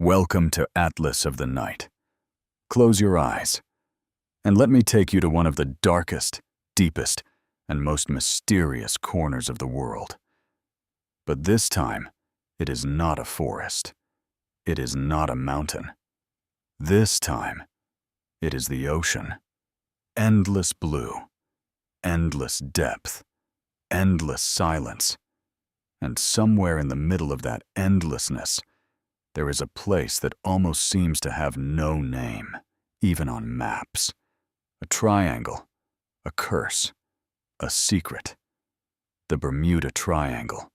Welcome to Atlas of the Night. Close your eyes, and let me take you to one of the darkest, deepest, and most mysterious corners of the world. But this time, it is not a forest. It is not a mountain. This time, it is the ocean. Endless blue, endless depth, endless silence. And somewhere in the middle of that endlessness, there is a place that almost seems to have no name, even on maps. A triangle, a curse, a secret. The Bermuda Triangle.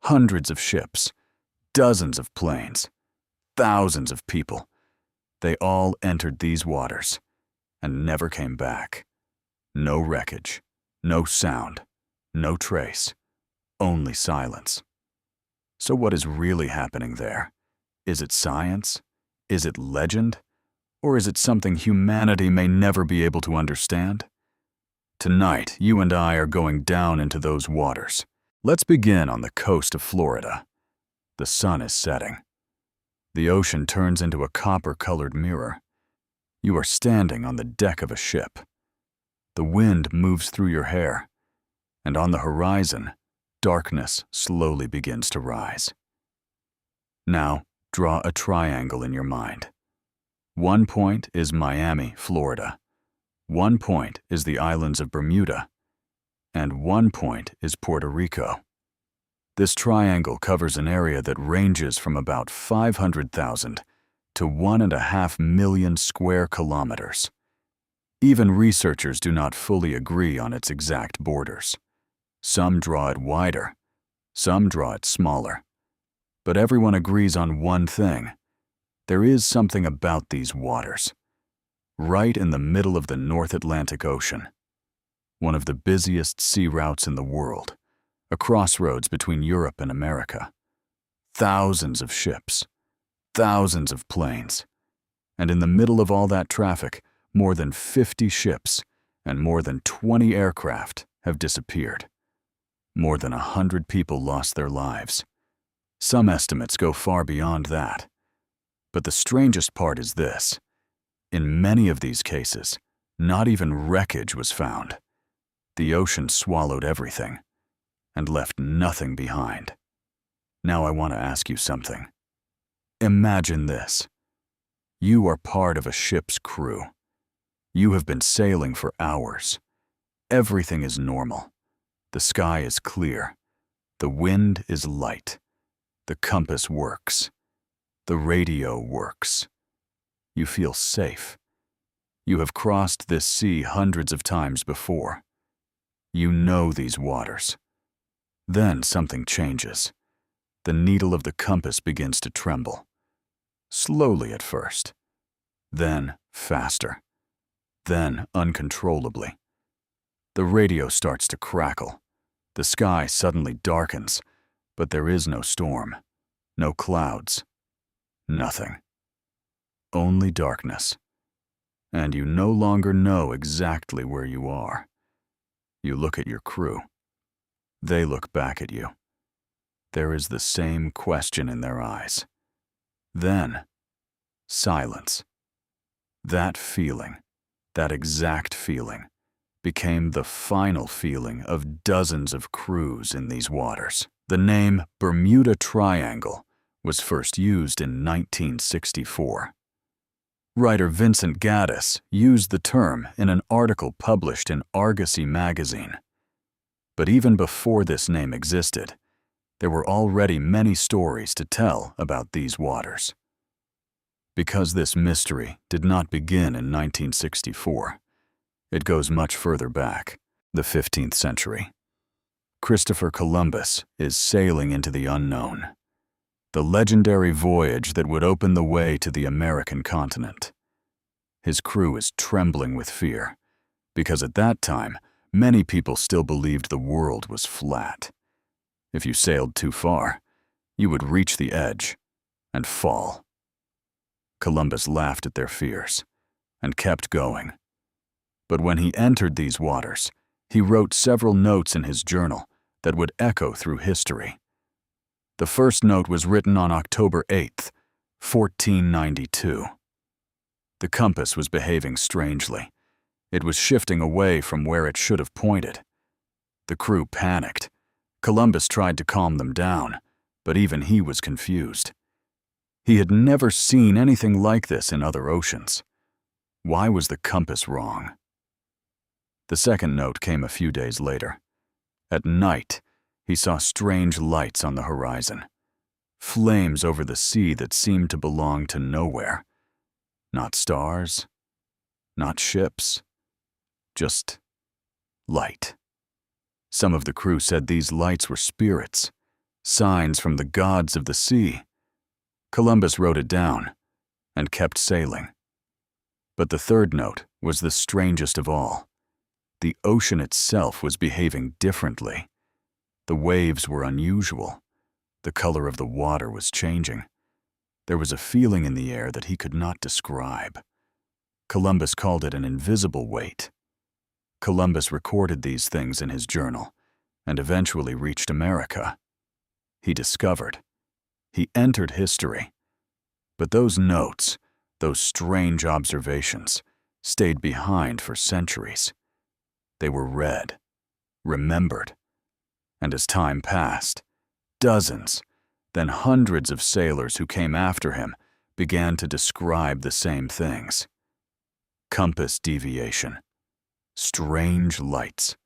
Hundreds of ships, dozens of planes, thousands of people. They all entered these waters and never came back. No wreckage, no sound, no trace, only silence. So what is really happening there? Is it science? Is it legend? Or is it something humanity may never be able to understand? Tonight, you and I are going down into those waters. Let's begin on the coast of Florida. The sun is setting. The ocean turns into a copper-colored mirror. You are standing on the deck of a ship. The wind moves through your hair, and on the horizon, darkness slowly begins to rise. Now, draw a triangle in your mind. One point is Miami, Florida. One point is the islands of Bermuda. And one point is Puerto Rico. This triangle covers an area that ranges from about 500,000 to 1.5 million square kilometers. Even researchers do not fully agree on its exact borders. Some draw it wider, some draw it smaller. But everyone agrees on one thing. There is something about these waters. Right in the middle of the North Atlantic Ocean. One of the busiest sea routes in the world, a crossroads between Europe and America. Thousands of ships, thousands of planes, and in the middle of all that traffic, more than 50 ships and more than 20 aircraft have disappeared. More than 100 people lost their lives. Some estimates go far beyond that. But the strangest part is this. In many of these cases, not even wreckage was found. The ocean swallowed everything and left nothing behind. Now I want to ask you something. Imagine this. You are part of a ship's crew. You have been sailing for hours. Everything is normal. The sky is clear. The wind is light. The compass works. The radio works. You feel safe. You have crossed this sea hundreds of times before. You know these waters. Then something changes. The needle of the compass begins to tremble. Slowly at first. Then faster. Then uncontrollably. The radio starts to crackle. The sky suddenly darkens, but there is no storm, no clouds, nothing. Only darkness. And you no longer know exactly where you are. You look at your crew. They look back at you. There is the same question in their eyes. Then, silence. That feeling, that exact feeling, became the final feeling of dozens of crews in these waters. The name Bermuda Triangle was first used in 1964. Writer Vincent Gaddis used the term in an article published in Argosy magazine. But even before this name existed, there were already many stories to tell about these waters. Because this mystery did not begin in 1964, it goes much further back, the 15th century. Christopher Columbus is sailing into the unknown. The legendary voyage that would open the way to the American continent. His crew is trembling with fear, because at that time, many people still believed the world was flat. If you sailed too far, you would reach the edge and fall. Columbus laughed at their fears and kept going. But when he entered these waters, he wrote several notes in his journal that would echo through history. The first note was written on October 8th, 1492. The compass was behaving strangely. It was shifting away from where it should have pointed. The crew panicked. Columbus tried to calm them down, but even he was confused. He had never seen anything like this in other oceans. Why was the compass wrong? The second note came a few days later. At night, he saw strange lights on the horizon. Flames over the sea that seemed to belong to nowhere. Not stars, not ships, just light. Some of the crew said these lights were spirits, signs from the gods of the sea. Columbus wrote it down and kept sailing. But the third note was the strangest of all. The ocean itself was behaving differently. The waves were unusual. The color of the water was changing. There was a feeling in the air that he could not describe. Columbus called it an invisible weight. Columbus recorded these things in his journal and eventually reached America. He discovered. He entered history. But those notes, those strange observations, stayed behind for centuries. They were read, remembered, and as time passed, dozens, then hundreds of sailors who came after him began to describe the same things. Compass deviation, strange lights,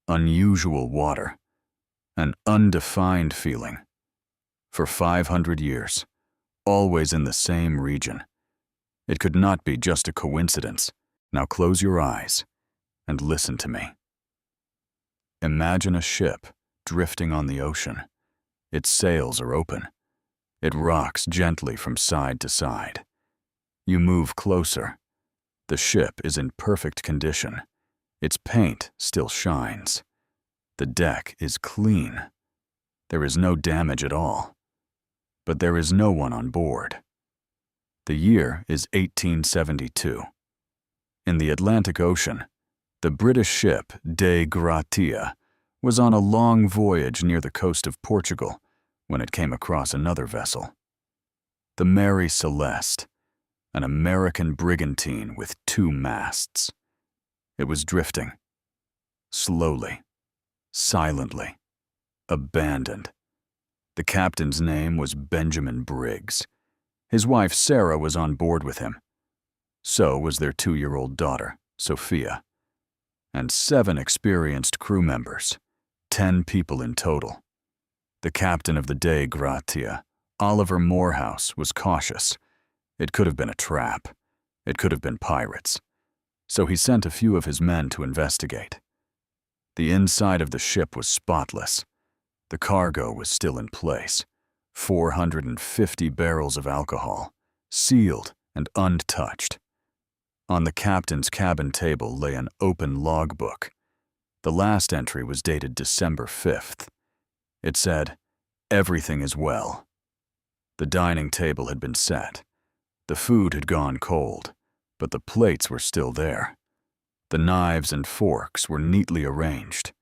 unusual water, an undefined feeling. For 500 years, always in the same region. It could not be just a coincidence. Now close your eyes and listen to me. Imagine a ship drifting on the ocean. Its sails are open. It rocks gently from side to side. You move closer. The ship is in perfect condition. Its paint still shines. The deck is clean. There is no damage at all. But there is no one on board. The year is 1872. In the Atlantic Ocean, the British ship De Gratia was on a long voyage near the coast of Portugal when it came across another vessel. The Mary Celeste, an American brigantine with 2 masts. It was drifting. Slowly, silently, abandoned. The captain's name was Benjamin Briggs. His wife Sarah was on board with him. So was their 2-year-old daughter, Sophia. And 7 experienced crew members, 10 people in total. The captain of the De Gratia, Oliver Morehouse, was cautious. It could have been a trap. It could have been pirates. So he sent a few of his men to investigate. The inside of the ship was spotless. The cargo was still in place. 450 barrels of alcohol, sealed and untouched. On the captain's cabin table lay an open logbook. The last entry was dated December 5th. It said, "Everything is well." The dining table had been set. The food had gone cold, but the plates were still there. The knives and forks were neatly arranged.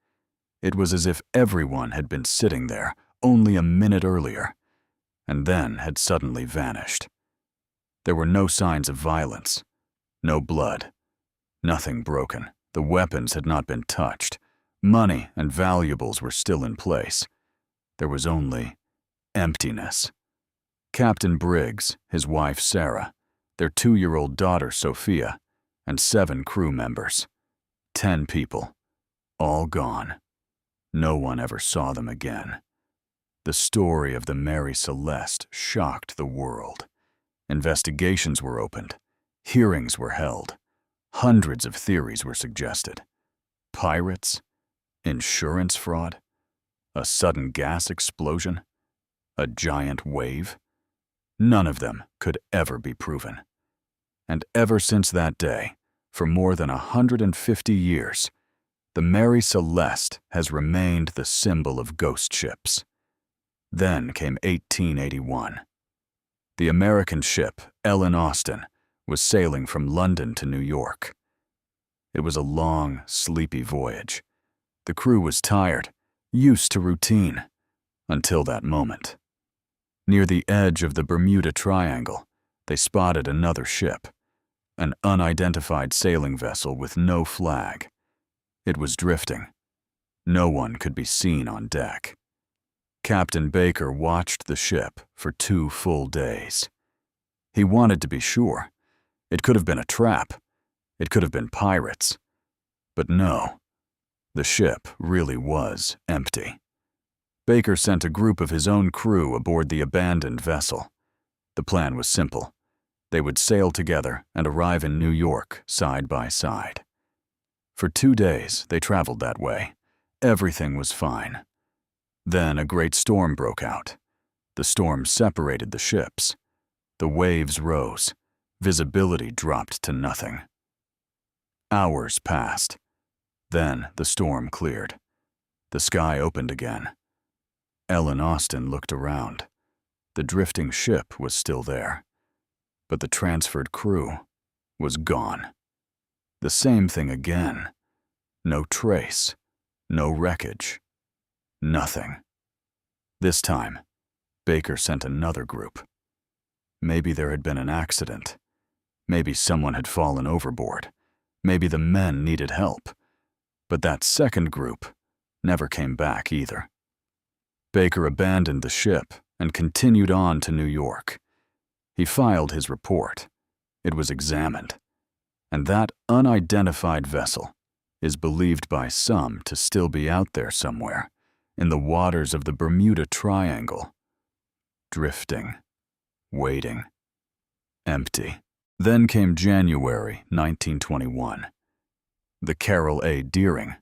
It was as if everyone had been sitting there only a minute earlier, and then had suddenly vanished. There were no signs of violence, no blood, nothing broken. The weapons had not been touched. Money and valuables were still in place. There was only emptiness. Captain Briggs, his wife Sarah, their 2-year-old daughter Sophia, and 7 crew members. 10 people, all gone. No one ever saw them again. The story of the Mary Celeste shocked the world. Investigations were opened. Hearings were held. Hundreds of theories were suggested. Pirates? Insurance fraud? A sudden gas explosion? A giant wave? None of them could ever be proven. And ever since that day, for more than 150 years, the Mary Celeste has remained the symbol of ghost ships. Then came 1881. The American ship Ellen Austin was sailing from London to New York. It was a long, sleepy voyage. The crew was tired, used to routine, until that moment. Near the edge of the Bermuda Triangle, they spotted another ship, an unidentified sailing vessel with no flag. It was drifting. No one could be seen on deck. Captain Baker watched the ship for 2 full days. He wanted to be sure. It could have been a trap. It could have been pirates. But no, the ship really was empty. Baker sent a group of his own crew aboard the abandoned vessel. The plan was simple. They would sail together and arrive in New York side by side. For 2 days, they traveled that way. Everything was fine. Then a great storm broke out. The storm separated the ships. The waves rose. Visibility dropped to nothing. Hours passed. Then the storm cleared. The sky opened again. Ellen Austen looked around. The drifting ship was still there. But the transferred crew was gone. The same thing again. No trace. No wreckage. Nothing. This time, Baker sent another group. Maybe there had been an accident. Maybe someone had fallen overboard. Maybe the men needed help. But that second group never came back either. Baker abandoned the ship and continued on to New York. He filed his report. It was examined. And that unidentified vessel is believed by some to still be out there somewhere, in the waters of the Bermuda Triangle. Drifting. Waiting. Empty. Then came January 1921. The Carroll A. Deering,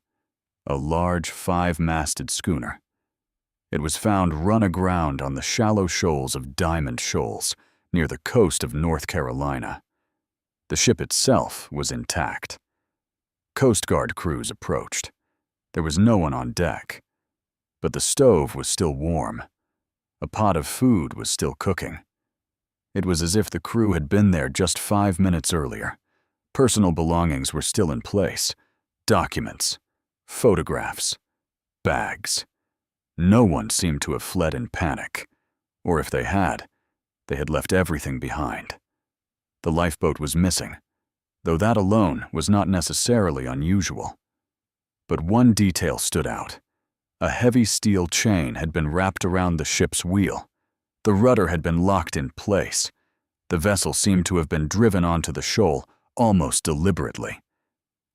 a large 5-masted schooner. It was found run aground on the shallow shoals of Diamond Shoals, near the coast of North Carolina. The ship itself was intact. Coast Guard crews approached. There was no one on deck, but the stove was still warm. A pot of food was still cooking. It was as if the crew had been there just 5 minutes earlier. Personal belongings were still in place. Documents, photographs, bags. No one seemed to have fled in panic, or if they had left everything behind. The lifeboat was missing, though that alone was not necessarily unusual. But one detail stood out. A heavy steel chain had been wrapped around the ship's wheel. The rudder had been locked in place. The vessel seemed to have been driven onto the shoal almost deliberately.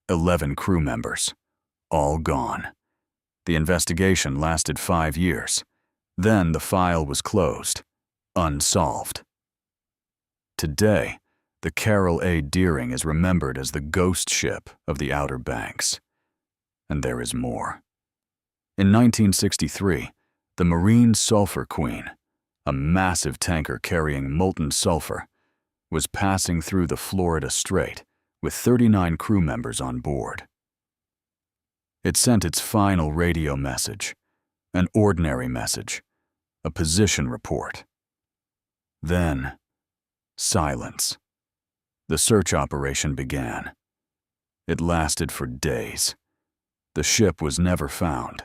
11 crew members, all gone. The investigation lasted 5 years. Then the file was closed, unsolved. Today, the Carroll A. Deering is remembered as the ghost ship of the Outer Banks. And there is more. In 1963, the Marine Sulphur Queen, a massive tanker carrying molten sulfur, was passing through the Florida Strait with 39 crew members on board. It sent its final radio message, an ordinary message, a position report. Then, silence. The search operation began. It lasted for days. The ship was never found.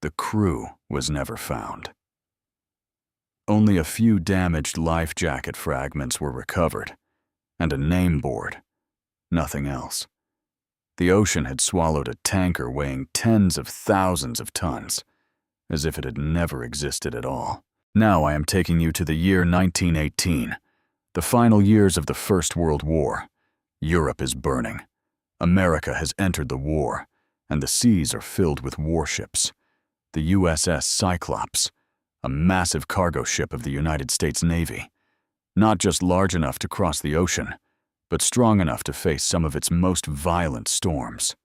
The crew was never found. Only a few damaged life jacket fragments were recovered, and a name board. Nothing else. The ocean had swallowed a tanker weighing tens of thousands of tons, as if it had never existed at all. Now I am taking you to the year 1918, the final years of the First World War. Europe is burning. America has entered the war, and the seas are filled with warships. The U.S.S. Cyclops, a massive cargo ship of the United States Navy, not just large enough to cross the ocean, but strong enough to face some of its most violent storms.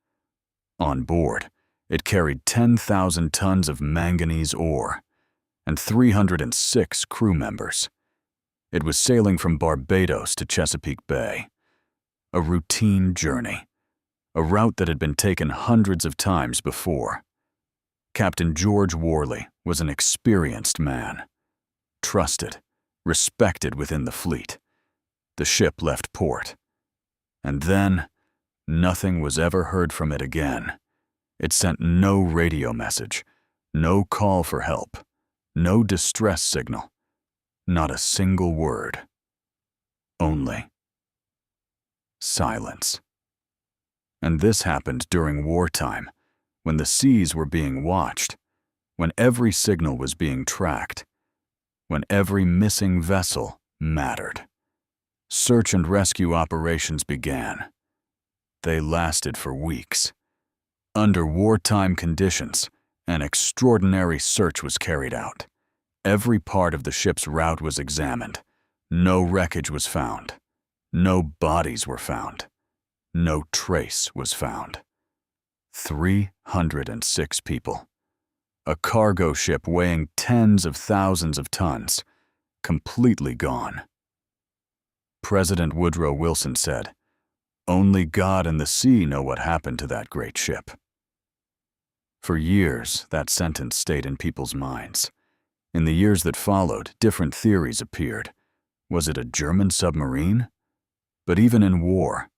On board, it carried 10,000 tons of manganese ore and 306 crew members. It was sailing from Barbados to Chesapeake Bay. A routine journey, a route that had been taken hundreds of times before. Captain George Worley was an experienced man, trusted, respected within the fleet. The ship left port. And then, nothing was ever heard from it again. It sent no radio message, no call for help, no distress signal, Not a single word. Only silence. And this happened during wartime, when the seas were being watched, when every signal was being tracked, when every missing vessel mattered. Search and rescue operations began. They lasted for weeks. Under wartime conditions, an extraordinary search was carried out. Every part of the ship's route was examined. No wreckage was found. No bodies were found. No trace was found. 306 people. A cargo ship weighing tens of thousands of tons, completely gone. President Woodrow Wilson said, "Only God and the sea know what happened to that great ship." For years, that sentence stayed in people's minds. In the years that followed, different theories appeared. Was it a German submarine? But even in war,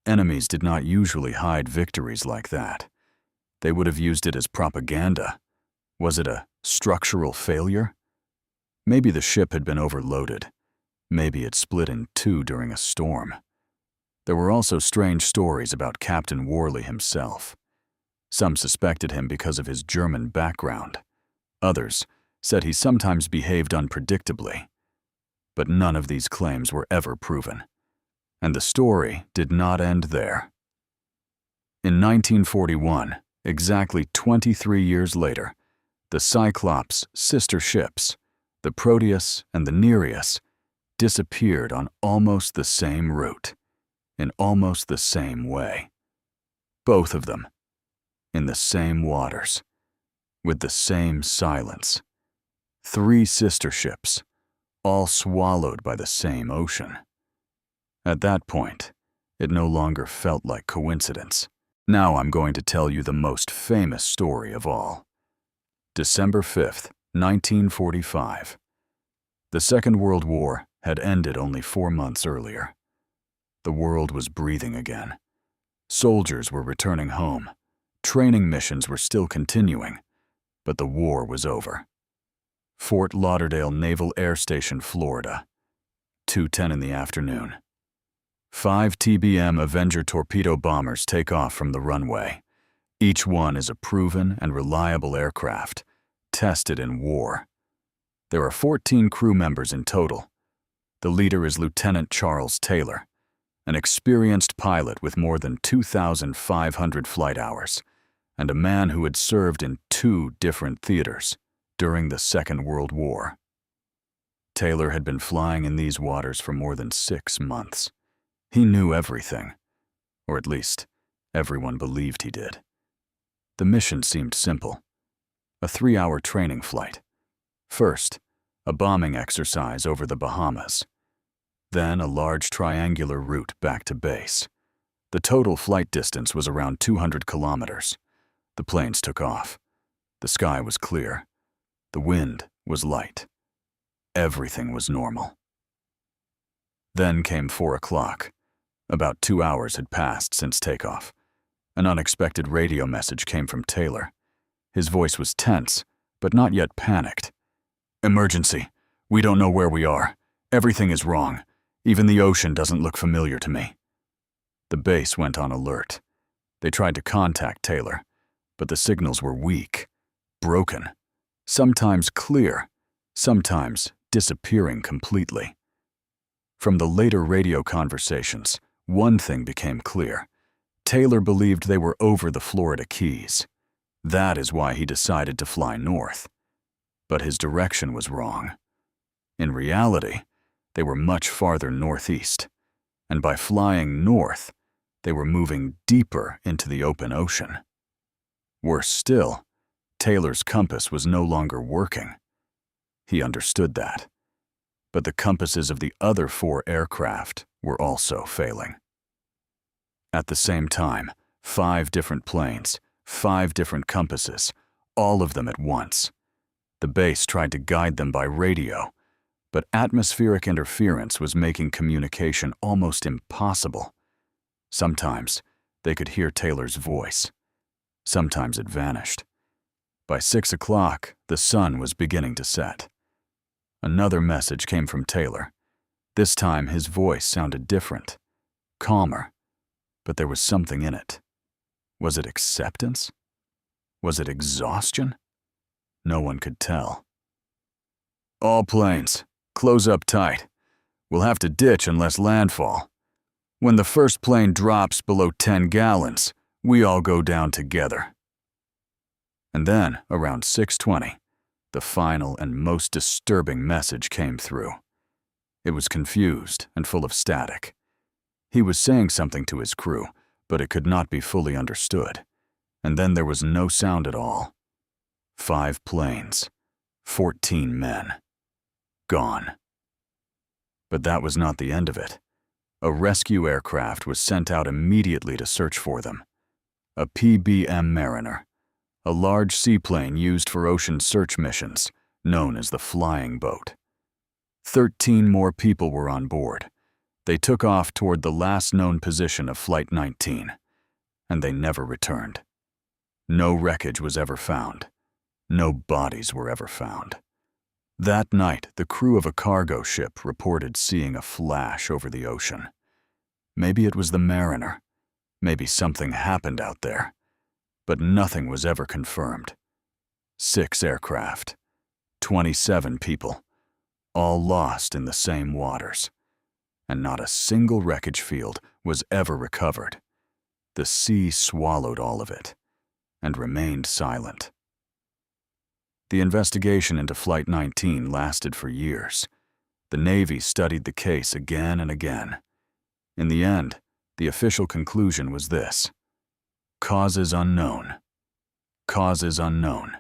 enemies did not usually hide victories like that. They would have used it as propaganda. Was it a structural failure? Maybe the ship had been overloaded. Maybe it split in two during a storm. There were also strange stories about Captain Worley himself. Some suspected him because of his German background. Others said he sometimes behaved unpredictably. But none of these claims were ever proven. And the story did not end there. In 1941, exactly 23 years later, the Cyclops' sister ships, the Proteus and the Nereus, disappeared on almost the same route, in almost the same way. Both of them, in the same waters, with the same silence. 3 sister ships, all swallowed by the same ocean. At that point, it no longer felt like coincidence. Now I'm going to tell you the most famous story of all. December 5th, 1945. The Second World War had ended only 4 months earlier. The world was breathing again. Soldiers were returning home. Training missions were still continuing, but the war was over. Fort Lauderdale Naval Air Station, Florida, 2:10 in the afternoon. 5 TBM Avenger torpedo bombers take off from the runway. Each one is a proven and reliable aircraft, tested in war. There are 14 crew members in total. The leader is Lieutenant Charles Taylor, an experienced pilot with more than 2,500 flight hours, and a man who had served in 2 different theaters during the Second World War. Taylor had been flying in these waters for more than 6 months. He knew everything, or at least everyone believed he did. The mission seemed simple. A 3-hour training flight. First, a bombing exercise over the Bahamas. Then a large triangular route back to base. The total flight distance was around 200 kilometers. The planes took off. The sky was clear. The wind was light. Everything was normal. Then came 4 o'clock. About 2 hours had passed since takeoff. An unexpected radio message came from Taylor. His voice was tense, but not yet panicked. "Emergency. We don't know where we are. Everything is wrong. Even the ocean doesn't look familiar to me." The base went on alert. They tried to contact Taylor, but the signals were weak, broken, sometimes clear, sometimes disappearing completely. From the later radio conversations, one thing became clear. Taylor believed they were over the Florida Keys. That is why he decided to fly north. But his direction was wrong. In reality, they were much farther northeast, and by flying north, they were moving deeper into the open ocean. Worse still, Taylor's compass was no longer working. He understood that. But the compasses of the other 4 aircraft were also failing. At the same time, 5 different planes, 5 different compasses, all of them at once. The base tried to guide them by radio, but atmospheric interference was making communication almost impossible. Sometimes they could hear Taylor's voice. Sometimes it vanished. By 6 o'clock, the sun was beginning to set. Another message came from Taylor. This time his voice sounded different, calmer, but there was something in it. Was it acceptance? Was it exhaustion? No one could tell. All planes, close up tight. We'll have to ditch unless landfall. When the first plane drops below 10 gallons, we all go down together. And then, around 6:20, the final and most disturbing message came through. It was confused and full of static. He was saying something to his crew, but it could not be fully understood. And then there was no sound at all. 5 planes, 14 men, gone. But that was not the end of it. A rescue aircraft was sent out immediately to search for them. A PBM Mariner, a large seaplane used for ocean search missions, known as the flying boat. 13 more people were on board. They took off toward the last known position of Flight 19, and they never returned. No wreckage was ever found. No bodies were ever found. That night, the crew of a cargo ship reported seeing a flash over the ocean. Maybe it was the Mariner. Maybe something happened out there. But nothing was ever confirmed. 6 aircraft, 27 people, all lost in the same waters. And not a single wreckage field was ever recovered. The sea swallowed all of it and remained silent. The investigation into Flight 19 lasted for years. The Navy studied the case again and again. In the end, the official conclusion was this: causes unknown. Causes unknown.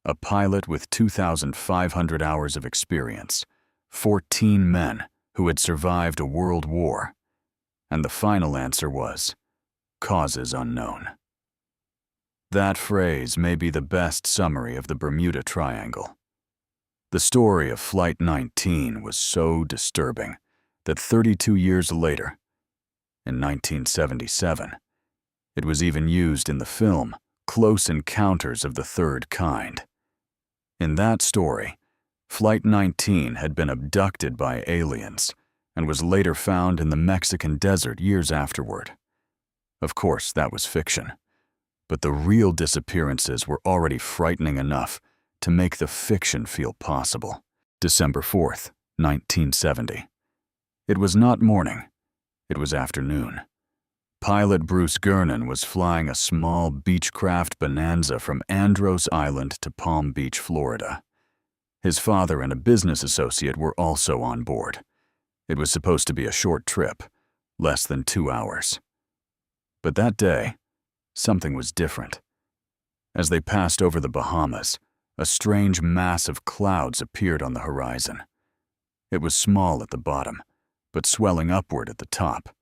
A pilot with 2,500 hours of experience, 14 men who had survived a world war, and the final answer was causes unknown. That phrase may be the best summary of the Bermuda Triangle. The story of Flight 19 was so disturbing that 32 years later, in 1977, it was even used in the film Close Encounters of the Third Kind. In that story, Flight 19 had been abducted by aliens and was later found in the Mexican desert years afterward. Of course, that was fiction. But the real disappearances were already frightening enough to make the fiction feel possible. December 4th, 1970. It was not morning. It was afternoon. Pilot Bruce Gernon was flying a small Beechcraft Bonanza from Andros Island to Palm Beach, Florida. His father and a business associate were also on board. It was supposed to be a short trip, less than 2 hours. But that day, something was different. As they passed over the Bahamas, a strange mass of clouds appeared on the horizon. It was small at the bottom, but swelling upward at the top.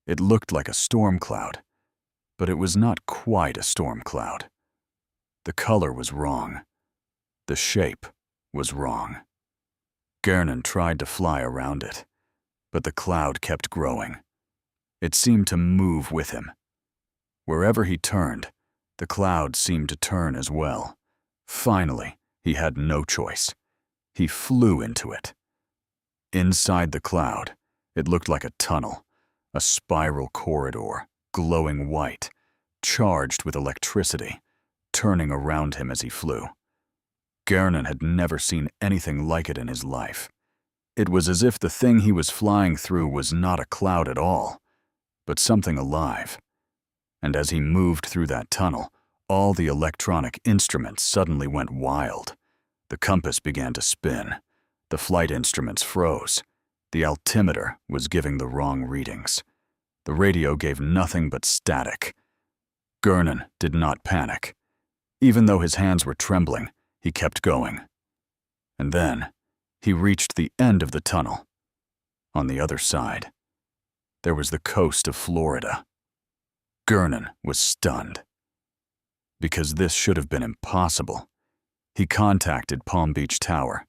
It looked like a storm cloud, but it was not quite a storm cloud. The color was wrong. The shape was wrong. Gernon tried to fly around it, but the cloud kept growing. It seemed to move with him. Wherever he turned, the cloud seemed to turn as well. Finally, he had no choice. He flew into it. Inside the cloud, it looked like a tunnel, a spiral corridor, glowing white, charged with electricity, turning around him as he flew. Gernon had never seen anything like it in his life. It was as if the thing he was flying through was not a cloud at all, but something alive. And as he moved through that tunnel, all the electronic instruments suddenly went wild. The compass began to spin. The flight instruments froze. The altimeter was giving the wrong readings. The radio gave nothing but static. Gernon did not panic. Even though his hands were trembling, he kept going. And then, he reached the end of the tunnel. On the other side, there was the coast of Florida. Gernon was stunned. Because this should have been impossible. He contacted Palm Beach Tower.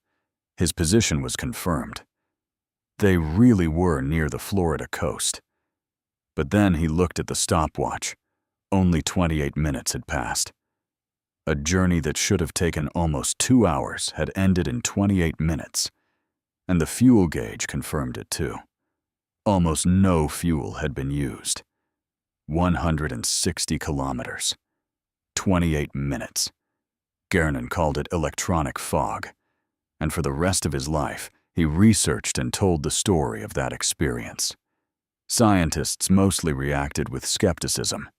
His position was confirmed. They really were near the Florida coast. But then he looked at the stopwatch. Only 28 minutes had passed. A journey that should have taken almost 2 hours had ended in 28 minutes, and the fuel gauge confirmed it too. Almost no fuel had been used. 160 kilometers. 28 minutes. Gernon called it electronic fog, and for the rest of his life, he researched and told the story of that experience. Scientists mostly reacted with skepticism,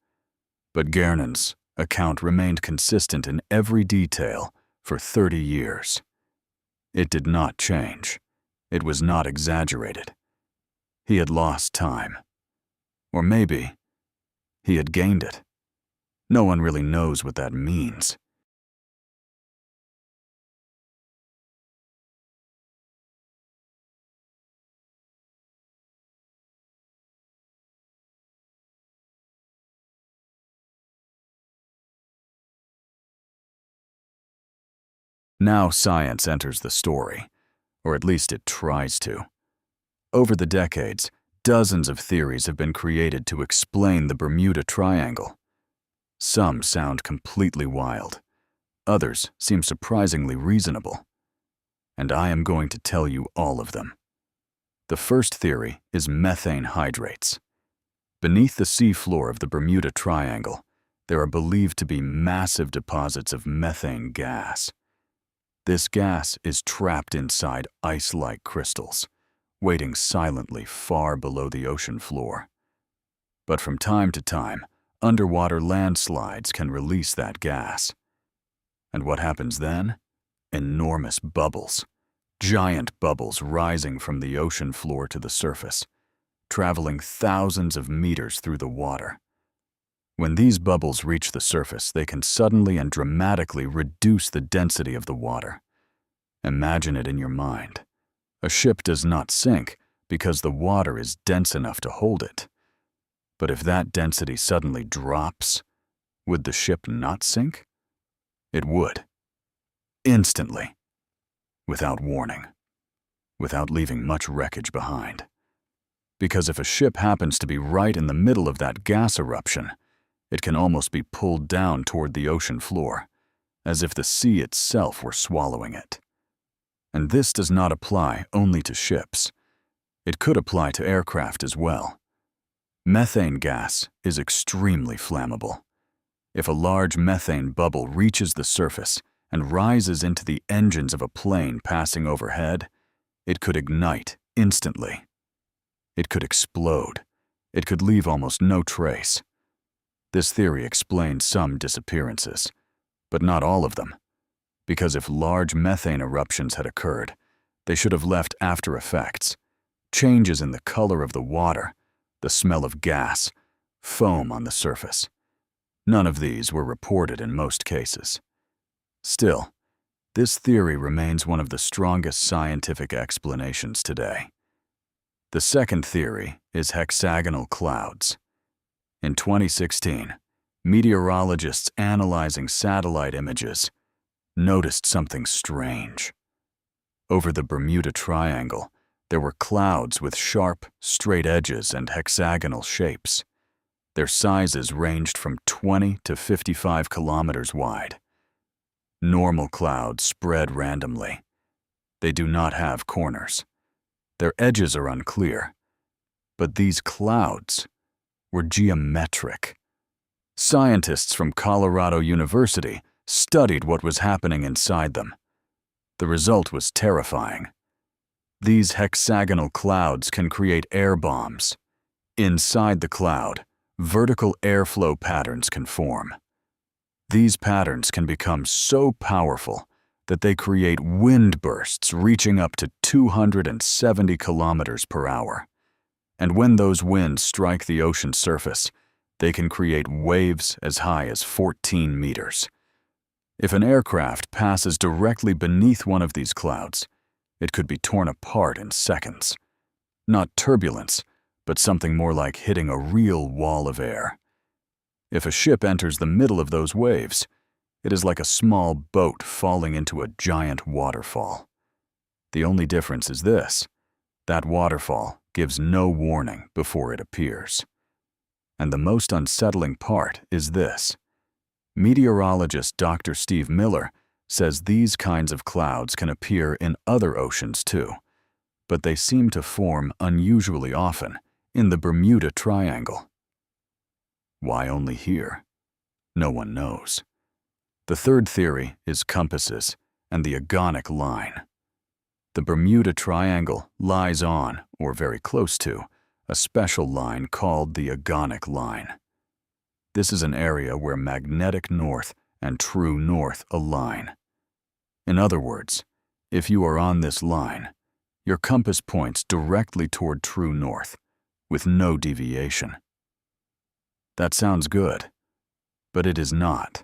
but Gernon's account remained consistent in every detail for 30 years. It did not change. It was not exaggerated. He had lost time. Or maybe he had gained it. No one really knows what that means. Now science enters the story, or at least it tries to. Over the decades, dozens of theories have been created to explain the Bermuda Triangle. Some sound completely wild. Others seem surprisingly reasonable. And I am going to tell you all of them. The first theory is methane hydrates. Beneath the seafloor of the Bermuda Triangle, there are believed to be massive deposits of methane gas. This gas is trapped inside ice-like crystals, waiting silently far below the ocean floor. But from time to time, underwater landslides can release that gas. And what happens then? Enormous bubbles. Giant bubbles rising from the ocean floor to the surface, traveling thousands of meters through the water. When these bubbles reach the surface, they can suddenly and dramatically reduce the density of the water. Imagine it in your mind. A ship does not sink because the water is dense enough to hold it. But if that density suddenly drops, would the ship not sink? It would. Instantly. Without warning. Without leaving much wreckage behind. Because if a ship happens to be right in the middle of that gas eruption, it can almost be pulled down toward the ocean floor, as if the sea itself were swallowing it. And this does not apply only to ships. It could apply to aircraft as well. Methane gas is extremely flammable. If a large methane bubble reaches the surface and rises into the engines of a plane passing overhead, it could ignite instantly. It could explode. It could leave almost no trace. This theory explains some disappearances, but not all of them, because if large methane eruptions had occurred, they should have left after effects, changes in the color of the water, the smell of gas, foam on the surface. None of these were reported in most cases. Still, this theory remains one of the strongest scientific explanations today. The second theory is hexagonal clouds. In 2016, meteorologists analyzing satellite images noticed something strange. Over the Bermuda Triangle, there were clouds with sharp, straight edges and hexagonal shapes. Their sizes ranged from 20 to 55 kilometers wide. Normal clouds spread randomly. They do not have corners. Their edges are unclear. But these clouds were geometric. Scientists from Colorado University studied what was happening inside them. The result was terrifying. These hexagonal clouds can create air bombs. Inside the cloud, vertical airflow patterns can form. These patterns can become so powerful that they create wind bursts reaching up to 270 kilometers per hour. And when those winds strike the ocean surface, they can create waves as high as 14 meters. If an aircraft passes directly beneath one of these clouds, it could be torn apart in seconds. Not turbulence, but something more like hitting a real wall of air. If a ship enters the middle of those waves, it is like a small boat falling into a giant waterfall. The only difference is this: that waterfall gives no warning before it appears. And the most unsettling part is this: Meteorologist Dr. Steve Miller says these kinds of clouds can appear in other oceans too, but they seem to form unusually often in the Bermuda Triangle. Why only here? No one knows. The third theory is compasses and the agonic line. The Bermuda Triangle lies on, or very close to, a special line called the agonic line. This is an area where magnetic north and true north align. In other words, if you are on this line, your compass points directly toward true north, with no deviation. That sounds good, but it is not,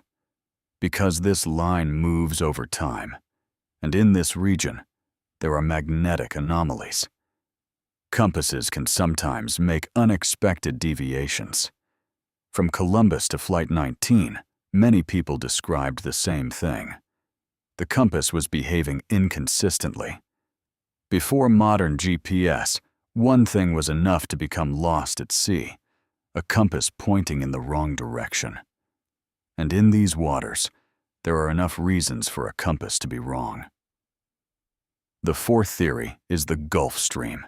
because this line moves over time, and in this region, there are magnetic anomalies. Compasses can sometimes make unexpected deviations. From Columbus to Flight 19, many people described the same thing. The compass was behaving inconsistently. Before modern GPS, one thing was enough to become lost at sea: a compass pointing in the wrong direction. And in these waters, there are enough reasons for a compass to be wrong. The fourth theory is the Gulf Stream.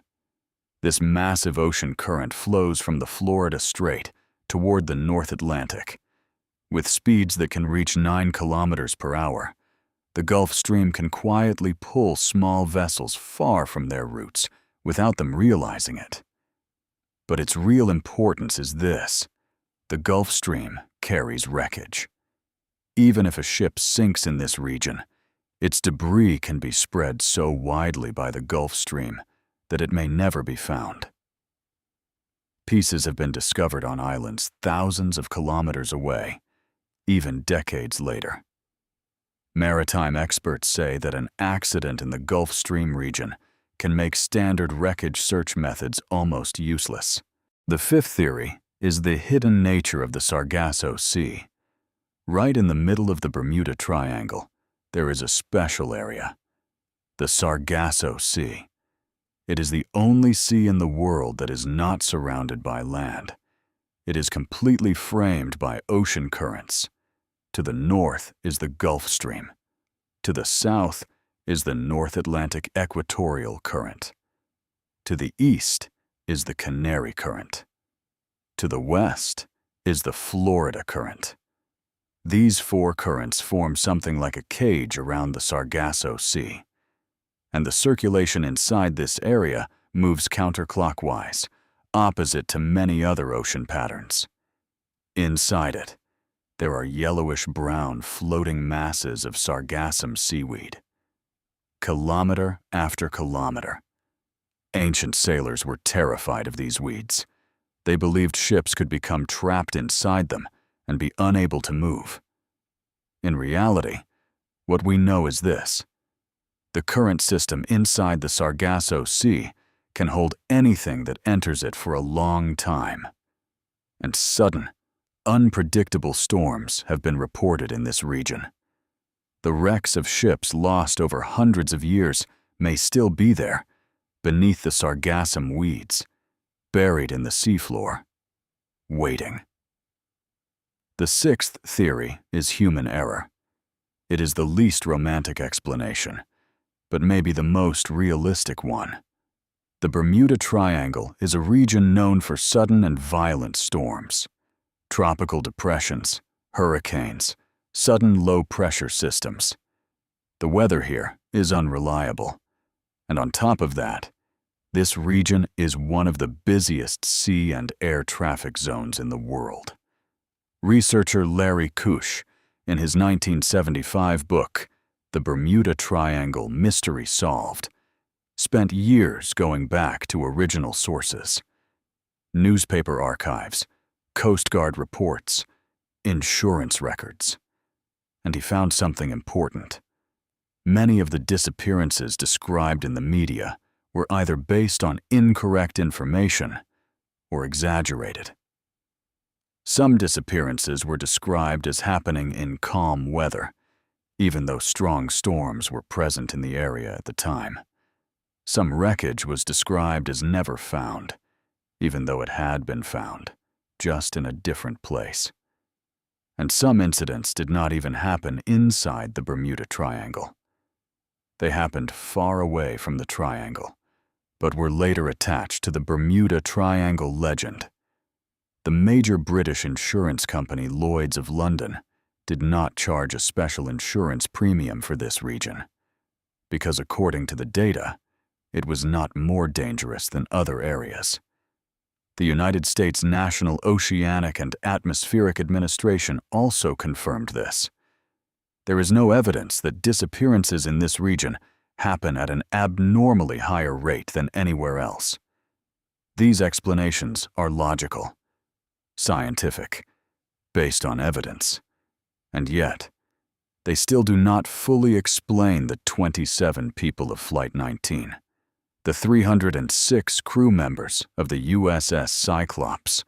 This massive ocean current flows from the Florida Strait toward the North Atlantic. With speeds that can reach 9 kilometers per hour, the Gulf Stream can quietly pull small vessels far from their routes without them realizing it. But its real importance is this: the Gulf Stream carries wreckage. Even if a ship sinks in this region, its debris can be spread so widely by the Gulf Stream that it may never be found. Pieces have been discovered on islands thousands of kilometers away, even decades later. Maritime experts say that an accident in the Gulf Stream region can make standard wreckage search methods almost useless. The fifth theory is the hidden nature of the Sargasso Sea. Right in the middle of the Bermuda Triangle, there is a special area: the Sargasso Sea. It is the only sea in the world that is not surrounded by land. It is completely framed by ocean currents. To the north is the Gulf Stream. To the south is the North Atlantic Equatorial Current. To the east is the Canary Current. To the west is the Florida Current. These four currents form something like a cage around the Sargasso Sea, and the circulation inside this area moves counterclockwise, opposite to many other ocean patterns. Inside it, there are yellowish-brown floating masses of sargassum seaweed. Kilometer after kilometer. Ancient sailors were terrified of these weeds. They believed ships could become trapped inside them and be unable to move. In reality, what we know is this: the current system inside the Sargasso Sea can hold anything that enters it for a long time. And sudden, unpredictable storms have been reported in this region. The wrecks of ships lost over hundreds of years may still be there, beneath the sargassum weeds, buried in the seafloor, waiting. The sixth theory is human error. It is the least romantic explanation, but maybe the most realistic one. The Bermuda Triangle is a region known for sudden and violent storms. Tropical depressions, hurricanes, sudden low-pressure systems. The weather here is unreliable. And on top of that, this region is one of the busiest sea and air traffic zones in the world. Researcher Larry Kusch, in his 1975 book, The Bermuda Triangle: Mystery Solved, spent years going back to original sources: newspaper archives, Coast Guard reports, insurance records. And he found something important. Many of the disappearances described in the media were either based on incorrect information or exaggerated. Some disappearances were described as happening in calm weather, even though strong storms were present in the area at the time. Some wreckage was described as never found, even though it had been found, just in a different place. And some incidents did not even happen inside the Bermuda Triangle. They happened far away from the triangle, but were later attached to the Bermuda Triangle legend. The major British insurance company Lloyd's of London did not charge a special insurance premium for this region, because according to the data, it was not more dangerous than other areas. The United States National Oceanic and Atmospheric Administration also confirmed this. There is no evidence that disappearances in this region happen at an abnormally higher rate than anywhere else. These explanations are logical, scientific, based on evidence, and yet, they still do not fully explain the 27 people of Flight 19, the 306 crew members of the U.S.S. Cyclops,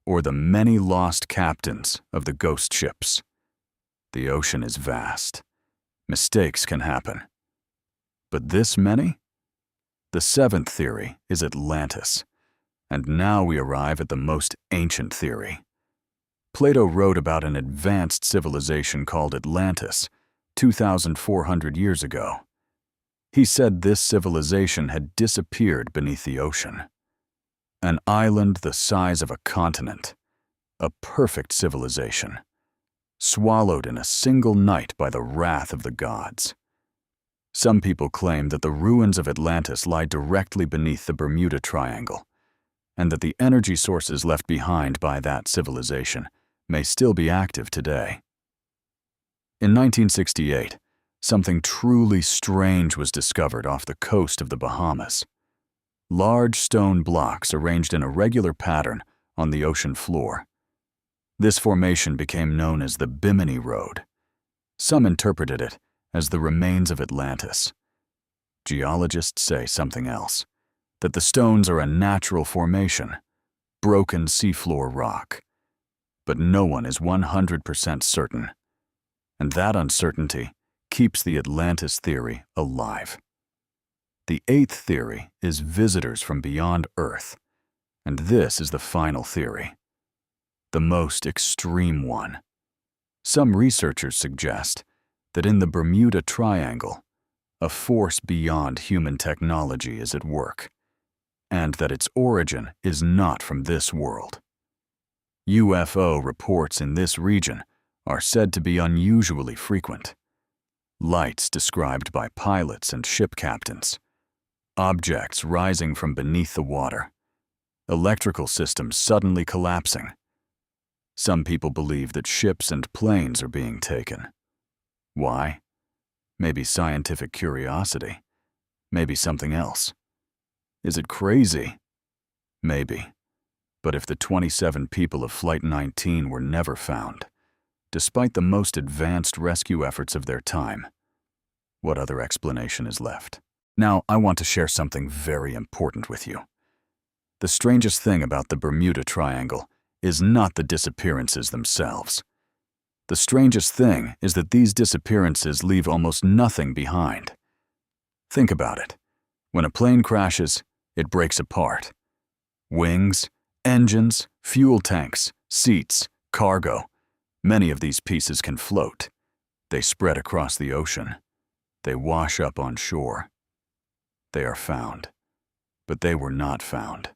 or the many lost captains of the ghost ships. The ocean is vast. Mistakes can happen. But this many? The seventh theory is Atlantis, and now we arrive at the most ancient theory. Plato wrote about an advanced civilization called Atlantis 2,400 years ago. He said this civilization had disappeared beneath the ocean. An island the size of a continent, a perfect civilization, swallowed in a single night by the wrath of the gods. Some people claim that the ruins of Atlantis lie directly beneath the Bermuda Triangle, and that the energy sources left behind by that civilization may still be active today. In 1968, something truly strange was discovered off the coast of the Bahamas. Large stone blocks arranged in a regular pattern on the ocean floor. This formation became known as the Bimini Road. Some interpreted it as the remains of Atlantis. Geologists say something else, that the stones are a natural formation, broken seafloor rock. But no one is 100% certain, and that uncertainty keeps the Atlantis theory alive. The eighth theory is visitors from beyond Earth, and this is the final theory, the most extreme one. Some researchers suggest that in the Bermuda Triangle, a force beyond human technology is at work, and that its origin is not from this world. UFO reports in this region are said to be unusually frequent. Lights described by pilots and ship captains, objects rising from beneath the water, electrical systems suddenly collapsing. Some people believe that ships and planes are being taken. Why? Maybe scientific curiosity. Maybe something else. Is it crazy? Maybe. But if the 27 people of Flight 19 were never found, despite the most advanced rescue efforts of their time, what other explanation is left? Now, I want to share something very important with you. The strangest thing about the Bermuda Triangle is not the disappearances themselves. The strangest thing is that these disappearances leave almost nothing behind. Think about it. When a plane crashes, it breaks apart. Wings, engines, fuel tanks, seats, cargo. Many of these pieces can float. They spread across the ocean. They wash up on shore. They are found. But they were not found.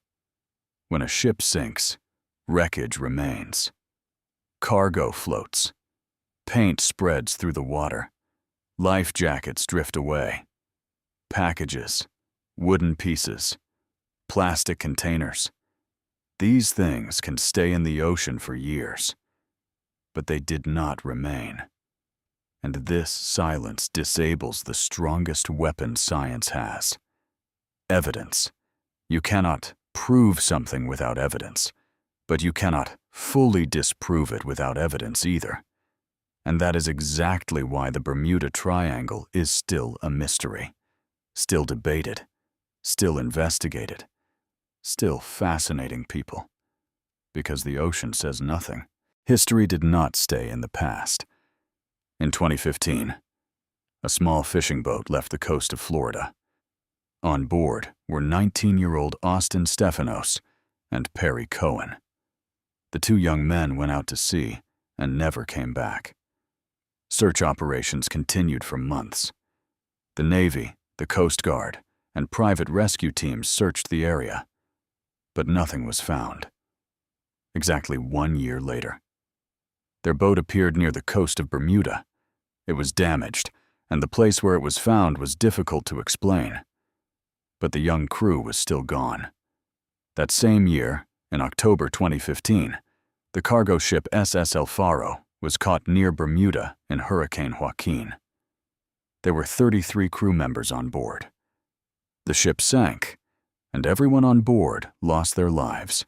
When a ship sinks, wreckage remains. Cargo floats. Paint spreads through the water. Life jackets drift away. Packages, wooden pieces, plastic containers. These things can stay in the ocean for years, but they did not remain. And this silence disables the strongest weapon science has: evidence. You cannot prove something without evidence, but you cannot fully disprove it without evidence either. And that is exactly why the Bermuda Triangle is still a mystery, still debated, still investigated, still fascinating people. Because the ocean says nothing. History did not stay in the past. In 2015, a small fishing boat left the coast of Florida. On board were 19-year-old Austin Stephanos and Perry Cohen. The two young men went out to sea and never came back. Search operations continued for months. The Navy, the Coast Guard, and private rescue teams searched the area, but nothing was found. Exactly 1 year later, their boat appeared near the coast of Bermuda. It was damaged, and the place where it was found was difficult to explain. But the young crew was still gone. That same year, in October 2015, the cargo ship U.S.S. El Faro was caught near Bermuda in Hurricane Joaquin. There were 33 crew members on board. The ship sank, and everyone on board lost their lives.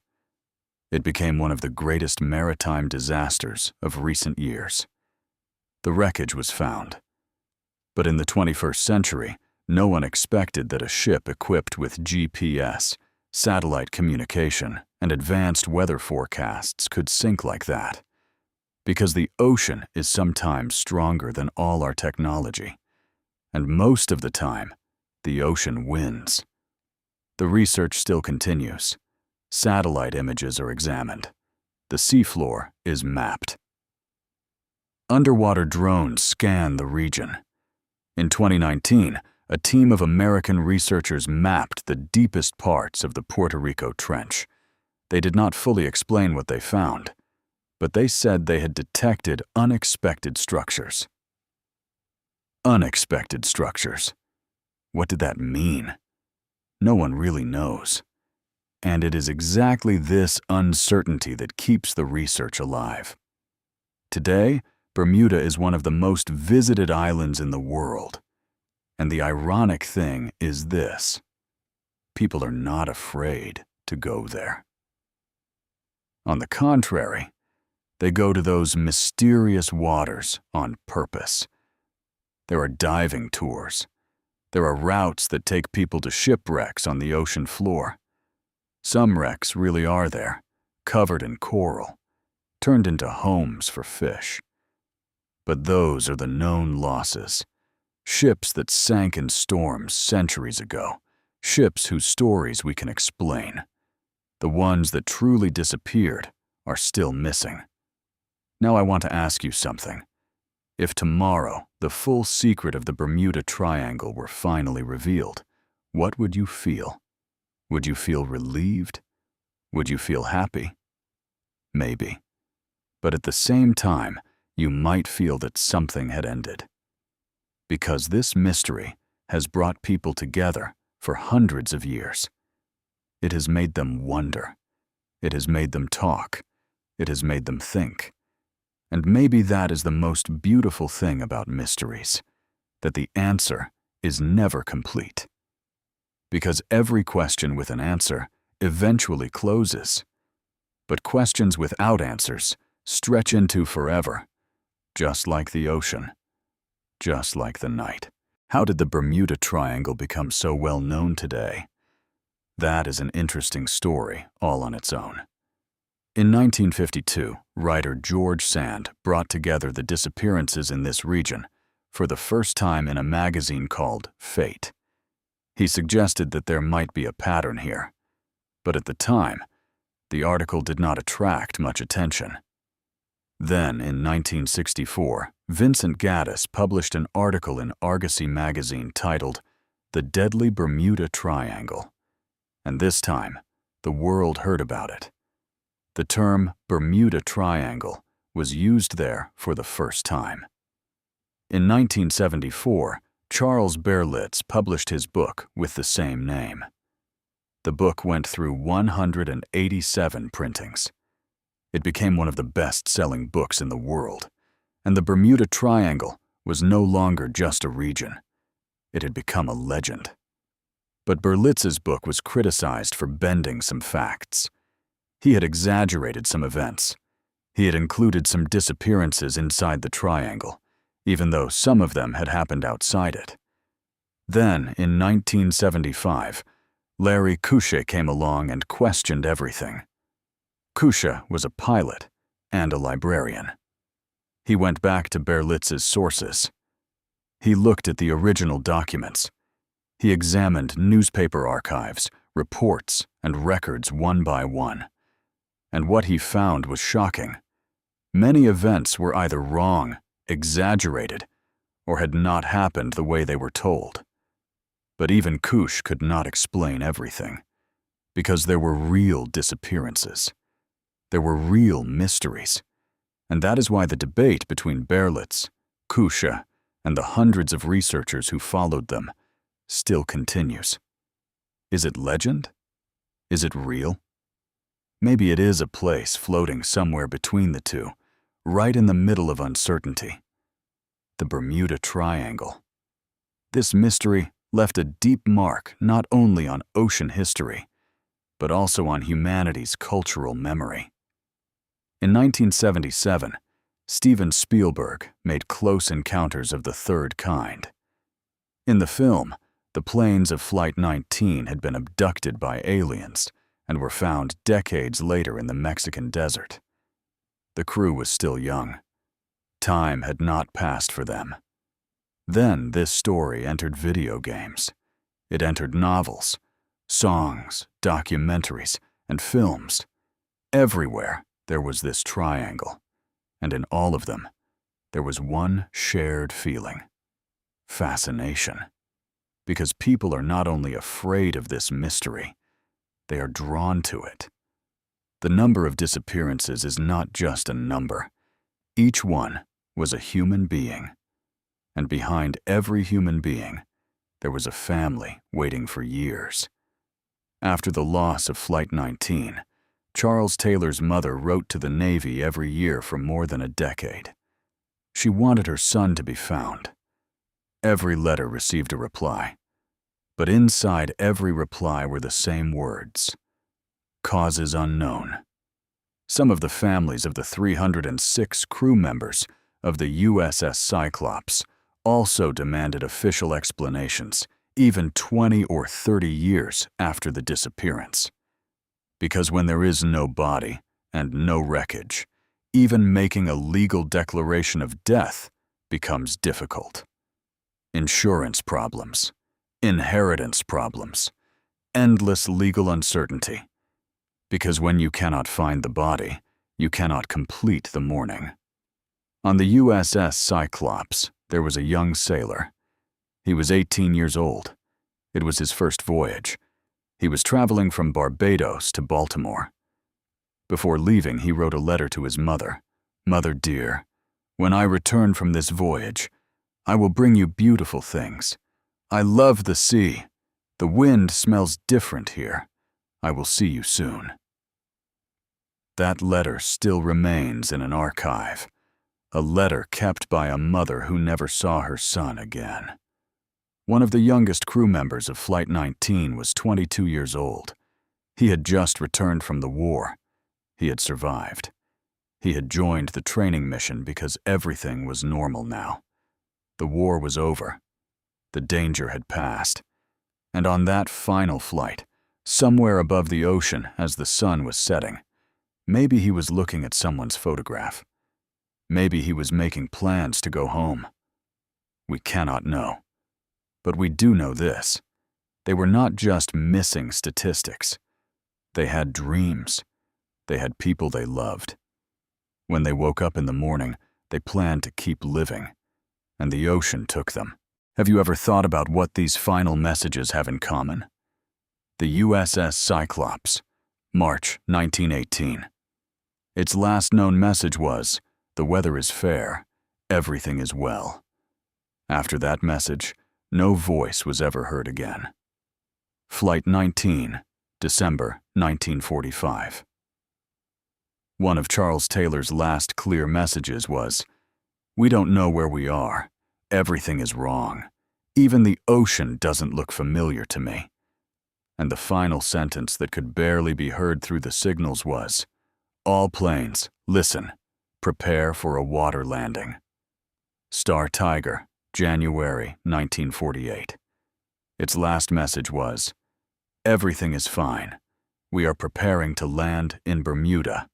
It became one of the greatest maritime disasters of recent years. The wreckage was found. But in the 21st century, no one expected that a ship equipped with GPS, satellite communication, and advanced weather forecasts could sink like that. Because the ocean is sometimes stronger than all our technology. And most of the time, the ocean wins. The research still continues. Satellite images are examined. The seafloor is mapped. Underwater drones scan the region. In 2019, a team of American researchers mapped the deepest parts of the Puerto Rico Trench. They did not fully explain what they found, but they said they had detected unexpected structures. Unexpected structures. What did that mean? No one really knows. And it is exactly this uncertainty that keeps the research alive. Today, Bermuda is one of the most visited islands in the world. And the ironic thing is this: people are not afraid to go there. On the contrary, they go to those mysterious waters on purpose. There are diving tours. There are routes that take people to shipwrecks on the ocean floor. Some wrecks really are there, covered in coral, turned into homes for fish. But those are the known losses. Ships that sank in storms centuries ago. Ships whose stories we can explain. The ones that truly disappeared are still missing. Now I want to ask you something. If tomorrow the full secret of the Bermuda Triangle were finally revealed, what would you feel? Would you feel relieved? Would you feel happy? Maybe. But at the same time, you might feel that something had ended. Because this mystery has brought people together for hundreds of years. It has made them wonder. It has made them talk. It has made them think. And maybe that is the most beautiful thing about mysteries, that the answer is never complete. Because every question with an answer eventually closes. But questions without answers stretch into forever, just like the ocean, just like the night. How did the Bermuda Triangle become so well known today? That is an interesting story all on its own. In 1952, writer George Sand brought together the disappearances in this region for the first time in a magazine called Fate. He suggested that there might be a pattern here, but at the time, the article did not attract much attention. Then, in 1964, Vincent Gaddis published an article in Argosy magazine titled The Deadly Bermuda Triangle, and this time, the world heard about it. The term Bermuda Triangle was used there for the first time. In 1974, Charles Berlitz published his book with the same name. The book went through 187 printings. It became one of the best-selling books in the world, and the Bermuda Triangle was no longer just a region. It had become a legend. But Berlitz's book was criticized for bending some facts. He had exaggerated some events. He had included some disappearances inside the triangle, even though some of them had happened outside it. Then, in 1975, Larry Couchet came along and questioned everything. Couchet was a pilot and a librarian. He went back to Berlitz's sources. He looked at the original documents. He examined newspaper archives, reports, and records one by one. And what he found was shocking. Many events were either wrong, exaggerated, or had not happened the way they were told. But even Kush could not explain everything, because there were real disappearances. There were real mysteries, and that is why the debate between Berlitz, Kusha, and the hundreds of researchers who followed them still continues. Is it legend? Is it real? Maybe it is a place floating somewhere between the two, right in the middle of uncertainty. The Bermuda Triangle. This mystery left a deep mark not only on ocean history, but also on humanity's cultural memory. In 1977, Steven Spielberg made Close Encounters of the Third Kind. In the film, the planes of Flight 19 had been abducted by aliens and were found decades later in the Mexican desert. The crew was still young. Time had not passed for them. Then this story entered video games. It entered novels, songs, documentaries, and films. Everywhere there was this triangle, and in all of them, there was one shared feeling: fascination. Because people are not only afraid of this mystery, they are drawn to it. The number of disappearances is not just a number. Each one was a human being. And behind every human being, there was a family waiting for years. After the loss of Flight 19, Charles Taylor's mother wrote to the Navy every year for more than a decade. She wanted her son to be found. Every letter received a reply, but inside every reply were the same words: causes unknown. Some of the families of the 306 crew members of the U.S.S. Cyclops also demanded official explanations, even 20 or 30 years after the disappearance. Because when there is no body and no wreckage, even making a legal declaration of death becomes difficult. Insurance problems, inheritance problems, endless legal uncertainty. Because when you cannot find the body, you cannot complete the mourning. On the U.S.S. Cyclops, there was a young sailor. He was 18 years old. It was his first voyage. He was traveling from Barbados to Baltimore. Before leaving, he wrote a letter to his mother. "Mother dear, when I return from this voyage, I will bring you beautiful things. I love the sea. The wind smells different here. I will see you soon." That letter still remains in an archive, a letter kept by a mother who never saw her son again. One of the youngest crew members of Flight 19 was 22 years old. He had just returned from the war. He had survived. He had joined the training mission because everything was normal now. The war was over. The danger had passed. And on that final flight, somewhere above the ocean as the sun was setting, maybe he was looking at someone's photograph. Maybe he was making plans to go home. We cannot know. But we do know this: they were not just missing statistics. They had dreams. They had people they loved. When they woke up in the morning, they planned to keep living. And the ocean took them. Have you ever thought about what these final messages have in common? The U.S.S. Cyclops, March 1918. Its last known message was, "The weather is fair. Everything is well." After that message, no voice was ever heard again. Flight 19, December 1945. One of Charles Taylor's last clear messages was, "We don't know where we are. Everything is wrong. Even the ocean doesn't look familiar to me." And the final sentence that could barely be heard through the signals was, "All planes, listen. Prepare for a water landing." Star Tiger, January 1948. Its last message was, "Everything is fine. We are preparing to land in Bermuda."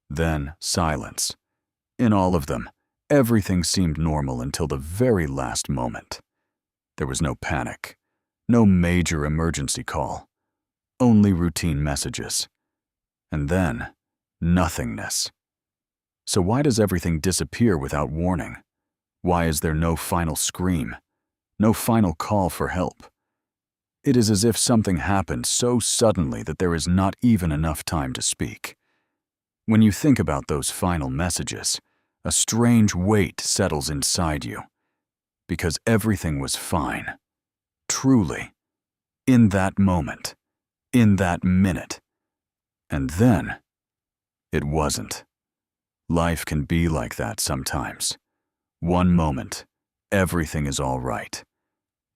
Then silence. In all of them, everything seemed normal until the very last moment. There was no panic, no major emergency call, only routine messages. And then, nothingness. So why does everything disappear without warning? Why is there no final scream? No final call for help? It is as if something happened so suddenly that there is not even enough time to speak. When you think about those final messages, a strange weight settles inside you, because everything was fine, truly, in that moment, in that minute. And then, it wasn't. Life can be like that sometimes. One moment, everything is all right.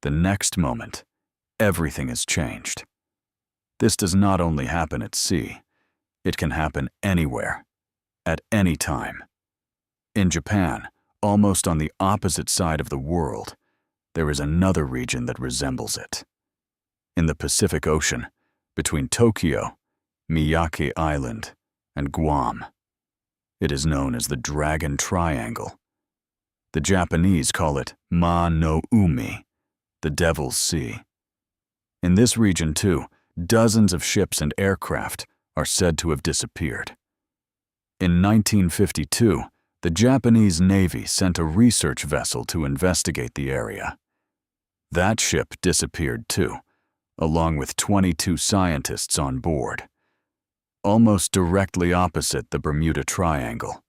The next moment, everything has changed. This does not only happen at sea, it can happen anywhere, at any time. In Japan, almost on the opposite side of the world, there is another region that resembles it. In the Pacific Ocean, between Tokyo, Miyake Island, and Guam. It is known as the Dragon Triangle. The Japanese call it Ma no Umi, the Devil's Sea. In this region, too, dozens of ships and aircraft are said to have disappeared. In 1952, the Japanese Navy sent a research vessel to investigate the area. That ship disappeared too, along with 22 scientists on board, almost directly opposite the Bermuda Triangle,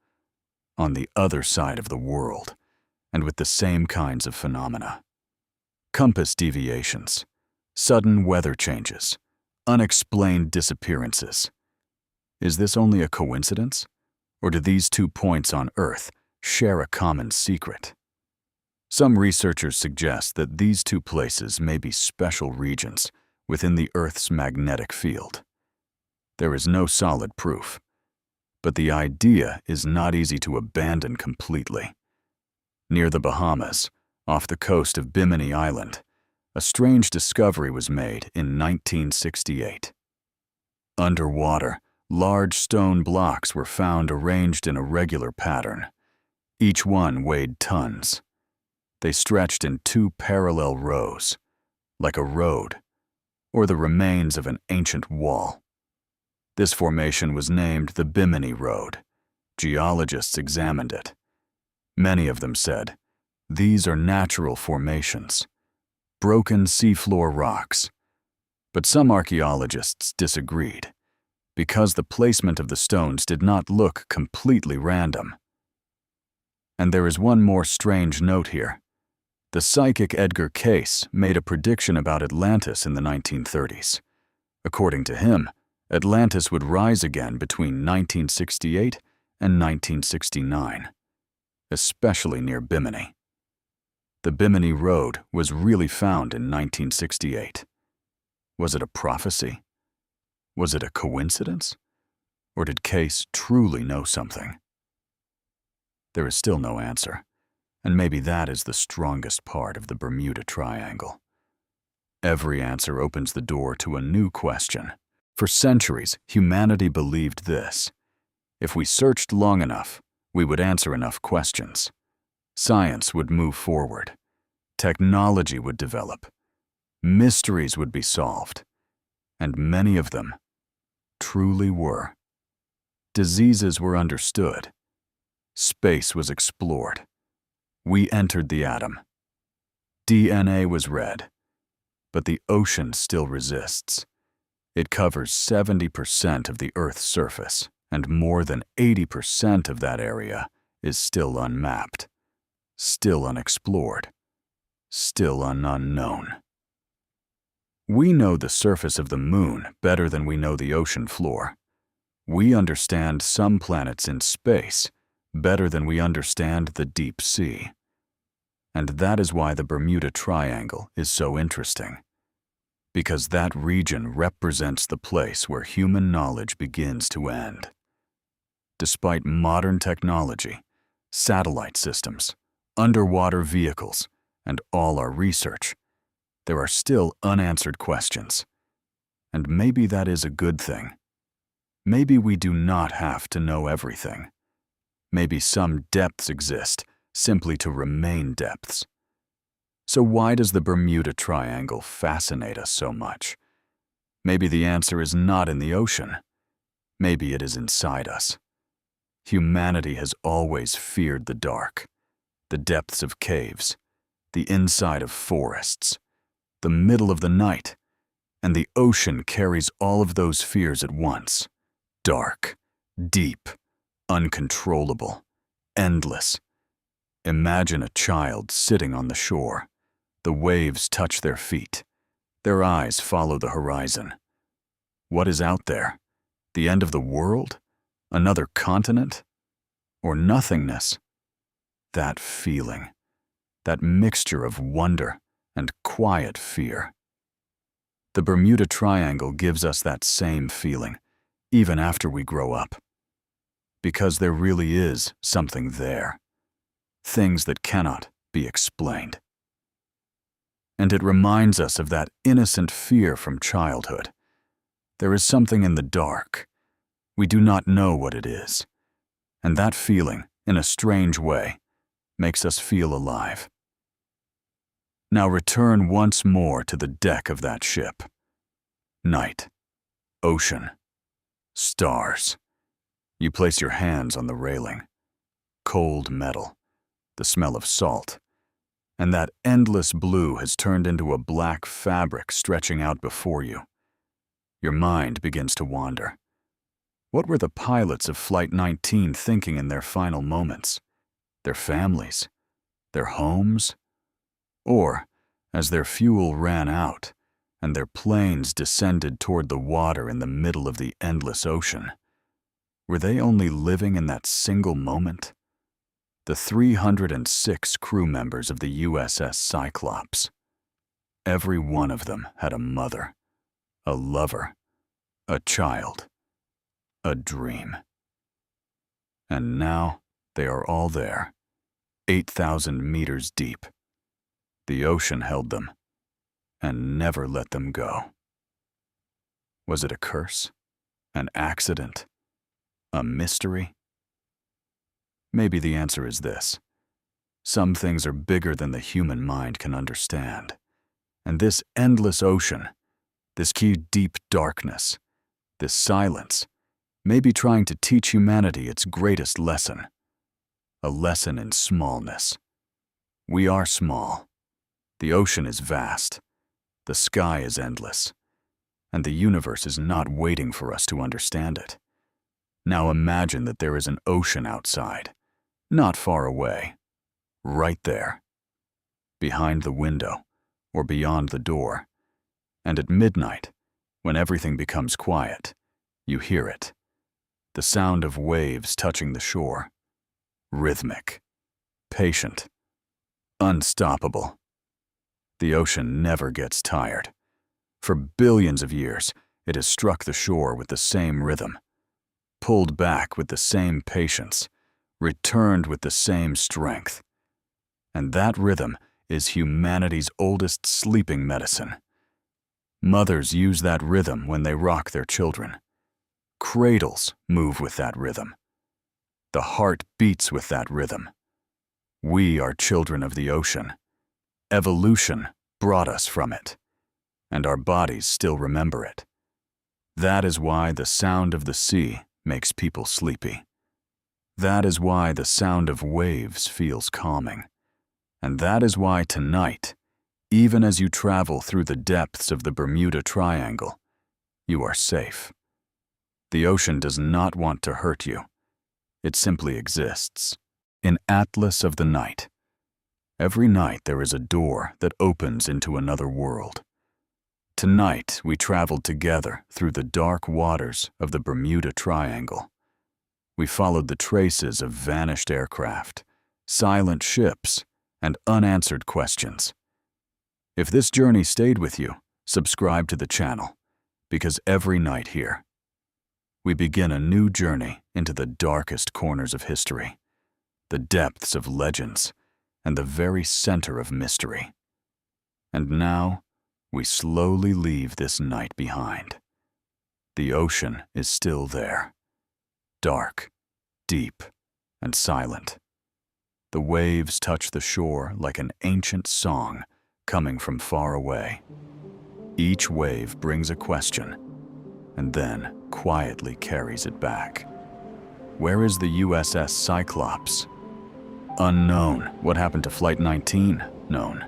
on the other side of the world, and with the same kinds of phenomena. Compass deviations, sudden weather changes, unexplained disappearances. Is this only a coincidence? Or do these 2 points on Earth share a common secret? Some researchers suggest that these 2 places may be special regions within the Earth's magnetic field. There is no solid proof, but the idea is not easy to abandon completely. Near the Bahamas, off the coast of Bimini Island, a strange discovery was made in 1968. Underwater, large stone blocks were found arranged in a regular pattern. Each one weighed tons. They stretched in 2 parallel rows, like a road, or the remains of an ancient wall. This formation was named the Bimini Road. Geologists examined it. Many of them said, "These are natural formations, broken seafloor rocks." But some archaeologists disagreed, because the placement of the stones did not look completely random. And there is one more strange note here. The psychic Edgar Cayce made a prediction about Atlantis in the 1930s. According to him, Atlantis would rise again between 1968 and 1969, especially near Bimini. The Bimini Road was really found in 1968. Was it a prophecy? Was it a coincidence? Or did Cayce truly know something? There is still no answer, and maybe that is the strongest part of the Bermuda Triangle. Every answer opens the door to a new question. For centuries, humanity believed this: if we searched long enough, we would answer enough questions. Science would move forward. Technology would develop. Mysteries would be solved. And many of them truly were. Diseases were understood. Space was explored. We entered the atom. DNA was read. But the ocean still resists. It covers 70% of the Earth's surface, and more than 80% of that area is still unmapped, still unexplored, still an unknown. We know the surface of the moon better than we know the ocean floor. We understand some planets in space better than we understand the deep sea. And that is why the Bermuda Triangle is so interesting. Because that region represents the place where human knowledge begins to end. Despite modern technology, satellite systems, underwater vehicles, and all our research, there are still unanswered questions. And maybe that is a good thing. Maybe we do not have to know everything. Maybe some depths exist simply to remain depths. So why does the Bermuda Triangle fascinate us so much? Maybe the answer is not in the ocean. Maybe it is inside us. Humanity has always feared the dark, the depths of caves, the inside of forests, the middle of the night, and the ocean carries all of those fears at once. Dark, deep, uncontrollable, endless. Imagine a child sitting on the shore. The waves touch their feet. Their eyes follow the horizon. What is out there? The end of the world? Another continent? Or nothingness? That feeling, that mixture of wonder and quiet fear. The Bermuda Triangle gives us that same feeling, even after we grow up. Because there really is something there. Things that cannot be explained. And it reminds us of that innocent fear from childhood. There is something in the dark. We do not know what it is. And that feeling, in a strange way, makes us feel alive. Now return once more to the deck of that ship. Night, ocean, stars. You place your hands on the railing. Cold metal, the smell of salt, and that endless blue has turned into a black fabric stretching out before you. Your mind begins to wander. What were the pilots of Flight 19 thinking in their final moments? Their families? Their homes? Or, as their fuel ran out, and their planes descended toward the water in the middle of the endless ocean, were they only living in that single moment? The 306 crew members of the U.S.S. Cyclops. Every one of them had a mother, a lover, a child, a dream. And now they are all there, 8,000 meters deep. The ocean held them and never let them go. Was it a curse? An accident? A mystery? Maybe the answer is this. Some things are bigger than the human mind can understand. And this endless ocean, this key deep darkness, this silence, may be trying to teach humanity its greatest lesson. A lesson in smallness. We are small. The ocean is vast. The sky is endless. And the universe is not waiting for us to understand it. Now imagine that there is an ocean outside, not far away, right there, behind the window or beyond the door. And at midnight, when everything becomes quiet, you hear it. The sound of waves touching the shore. Rhythmic, patient, unstoppable. The ocean never gets tired. For billions of years, it has struck the shore with the same rhythm, pulled back with the same patience, returned with the same strength. And that rhythm is humanity's oldest sleeping medicine. Mothers use that rhythm when they rock their children. Cradles move with that rhythm. The heart beats with that rhythm. We are children of the ocean. Evolution brought us from it, and our bodies still remember it. That is why the sound of the sea makes people sleepy. That is why the sound of waves feels calming. And that is why tonight, even as you travel through the depths of the Bermuda Triangle, you are safe. The ocean does not want to hurt you. It simply exists. In Atlas of the Night, every night there is a door that opens into another world. Tonight we traveled together through the dark waters of the Bermuda Triangle. We followed the traces of vanished aircraft, silent ships, and unanswered questions. If this journey stayed with you, subscribe to the channel, because every night here, we begin a new journey into the darkest corners of history, the depths of legends, and the very center of mystery. And now, we slowly leave this night behind. The ocean is still there, dark, deep, and silent. The waves touch the shore like an ancient song coming from far away. Each wave brings a question, and then quietly carries it back. Where is the U.S.S. Cyclops? Unknown. What happened to Flight 19? Known.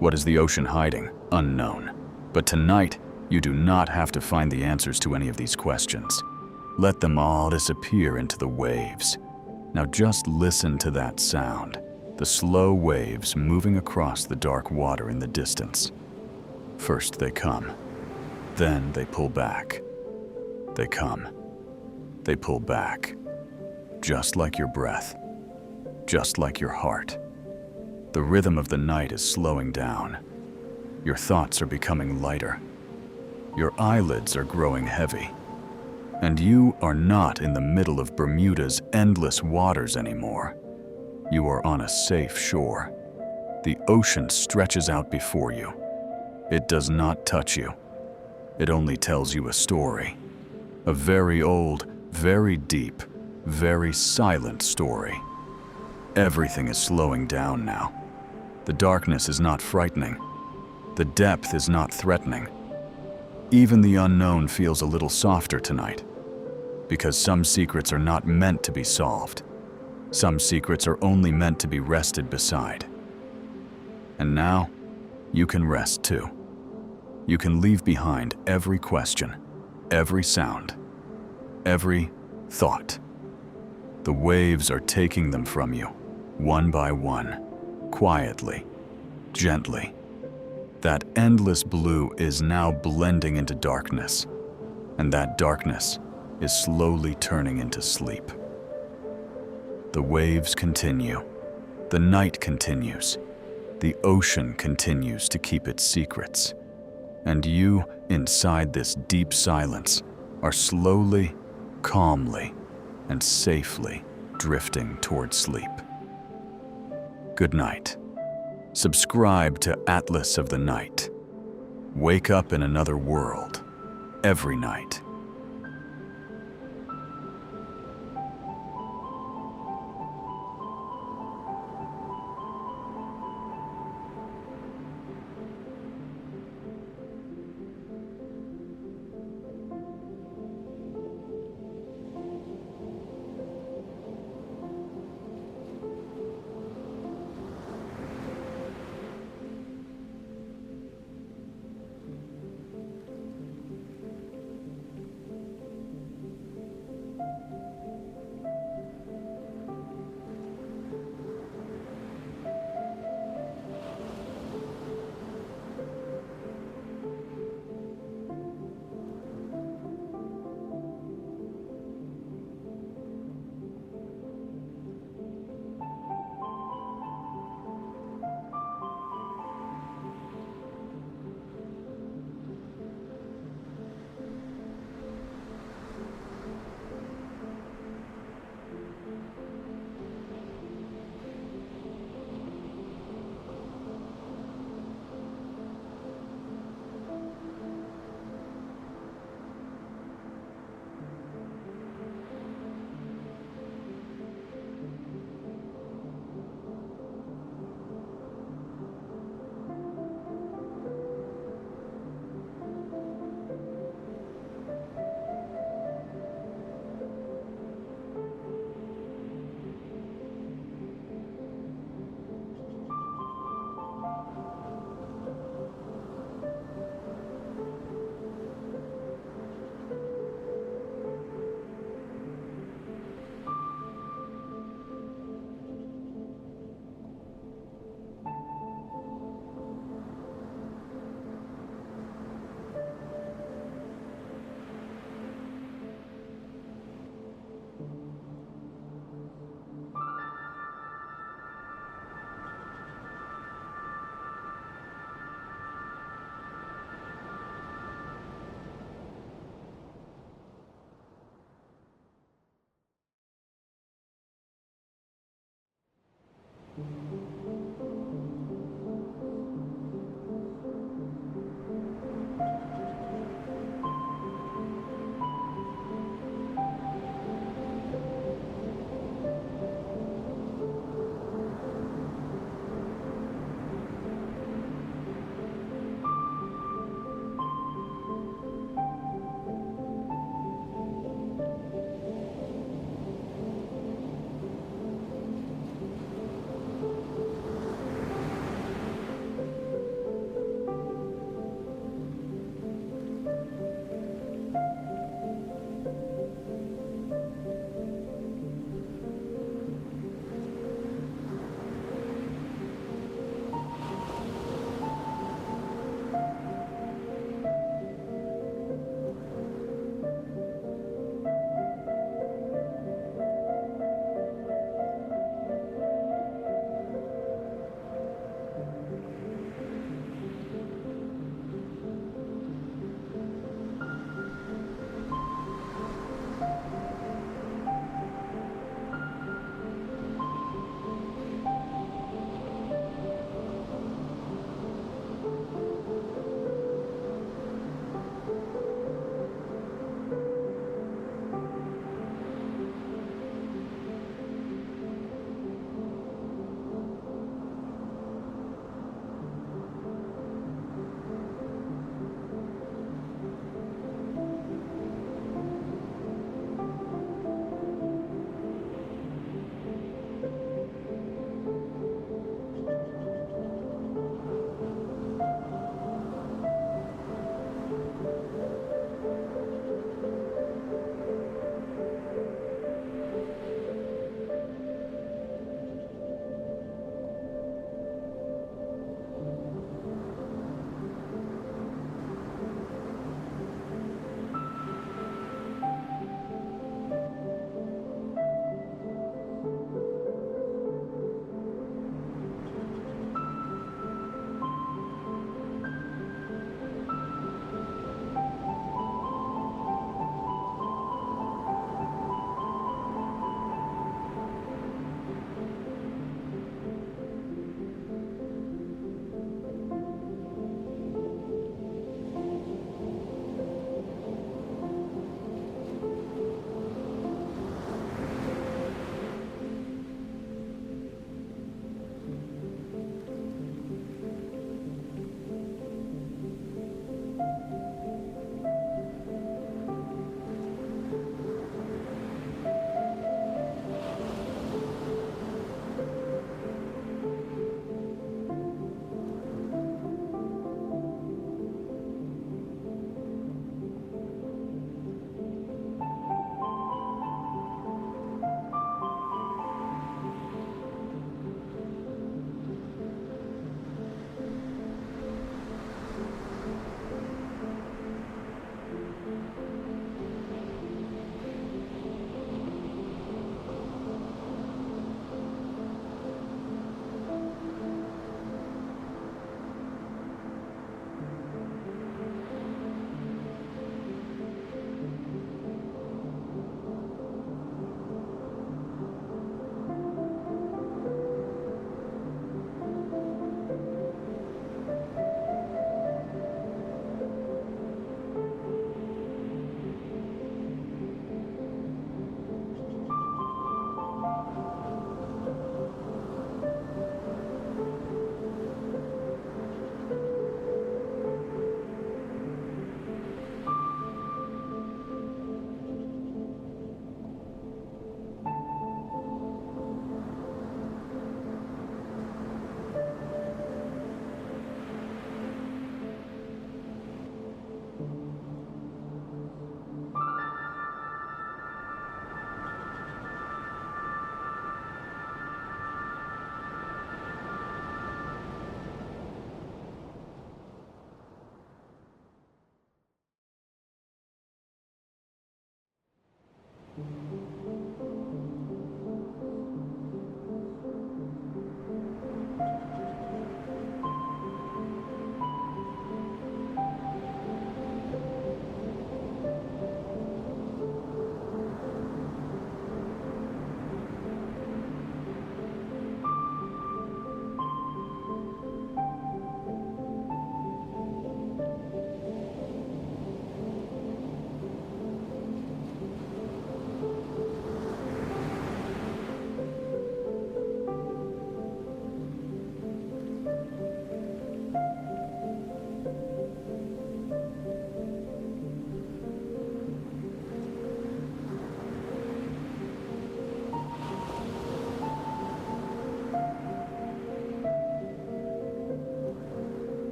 What is the ocean hiding? Unknown. But tonight, you do not have to find the answers to any of these questions. Let them all disappear into the waves. Now just listen to that sound. The slow waves moving across the dark water in the distance. First they come. Then they pull back. They come. They pull back. Just like your breath. Just like your heart. The rhythm of the night is slowing down. Your thoughts are becoming lighter. Your eyelids are growing heavy. And you are not in the middle of Bermuda's endless waters anymore. You are on a safe shore. The ocean stretches out before you. It does not touch you. It only tells you a story. A very old, very deep, very silent story. Everything is slowing down now. The darkness is not frightening. The depth is not threatening. Even the unknown feels a little softer tonight, because some secrets are not meant to be solved. Some secrets are only meant to be rested beside. And now, you can rest too. You can leave behind every question, every sound, every thought. The waves are taking them from you, one by one, quietly, gently. That endless blue is now blending into darkness, and that darkness is slowly turning into sleep. The waves continue. The night continues. The ocean continues to keep its secrets. And you, inside this deep silence, are slowly, calmly, and safely drifting toward sleep. Good night. Subscribe to Atlas of the Night. Wake up in another world every night.